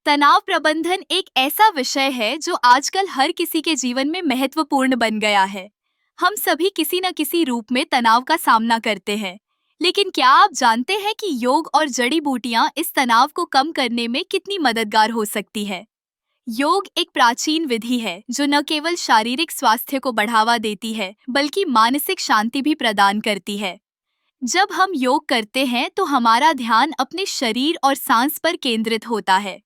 तनाव प्रबंधन एक ऐसा विषय है जो आजकल हर किसी के जीवन में महत्वपूर्ण बन गया है। हम सभी किसी न किसी रूप में तनाव का सामना करते हैं। लेकिन क्या आप जानते हैं कि योग और जड़ी बूटियां इस तनाव को कम करने में कितनी मददगार हो सकती है? योग एक प्राचीन विधि है जो न केवल शारीरिक स्वास्थ्य को बढ़ावा देती है बल्कि मानसिक शांति भी प्रदान करती है। जब हम योग करते हैं तो हमारा ध्यान अपने शरीर और सांस पर केंद्रित होता है।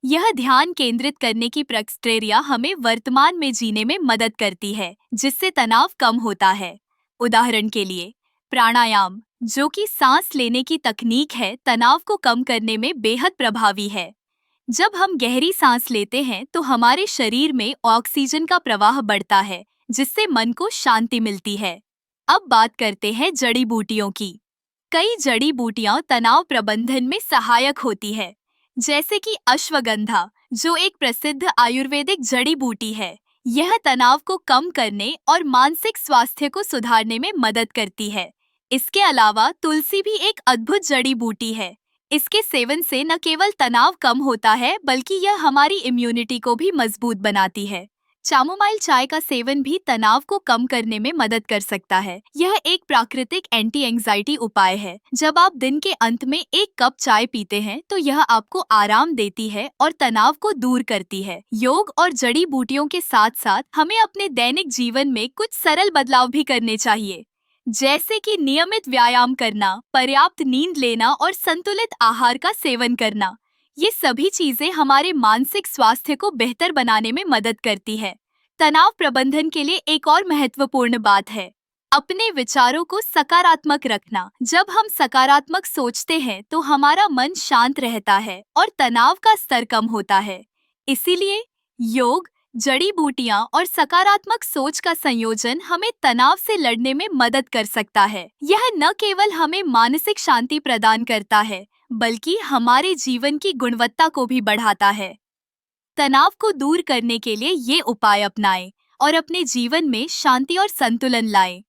यह ध्यान केंद्रित करने की प्रक्रिया हमें वर्तमान में जीने में मदद करती है, जिससे तनाव कम होता है। उदाहरण के लिए, प्राणायाम, जो कि सांस लेने की तकनीक है, तनाव को कम करने में बेहद प्रभावी है। जब हम गहरी सांस लेते हैं, तो हमारे शरीर में ऑक्सीजन का प्रवाह बढ़ता है, जिससे मन को शांति मिलती है। अब बात करते हैं जड़ी बूटियों की। कई जड़ी बूटियां तनाव प्रबंधन में सहायक होती है, जैसे कि अश्वगंधा, जो एक प्रसिद्ध आयुर्वेदिक जड़ी बूटी है। यह तनाव को कम करने और मानसिक स्वास्थ्य को सुधारने में मदद करती है। इसके अलावा तुलसी भी एक अद्भुत जड़ी बूटी है। इसके सेवन से न केवल तनाव कम होता है, बल्कि यह हमारी इम्यूनिटी को भी मजबूत बनाती है। चामोमाइल चाय का सेवन भी तनाव को कम करने में मदद कर सकता है। यह एक प्राकृतिक एंटी एंजाइटी उपाय है। जब आप दिन के अंत में एक कप चाय पीते हैं, तो यह आपको आराम देती है और तनाव को दूर करती है। योग और जड़ी बूटियों के साथ साथ हमें अपने दैनिक जीवन में कुछ सरल बदलाव भी करने चाहिए, जैसे कि नियमित व्यायाम करना, पर्याप्त नींद लेना और संतुलित आहार का सेवन करना। ये सभी चीजें हमारे मानसिक स्वास्थ्य को बेहतर बनाने में मदद करती है। तनाव प्रबंधन के लिए एक और महत्वपूर्ण बात है अपने विचारों को सकारात्मक रखना। जब हम सकारात्मक सोचते हैं, तो हमारा मन शांत रहता है और तनाव का स्तर कम होता है। इसीलिए योग, जड़ी बूटियां और सकारात्मक सोच का संयोजन हमें तनाव से लड़ने में मदद कर सकता है। यह न केवल हमें मानसिक शांति प्रदान करता है, बल्कि हमारे जीवन की गुणवत्ता को भी बढ़ाता है। तनाव को दूर करने के लिए ये उपाय अपनाएं और अपने जीवन में शांति और संतुलन लाएं।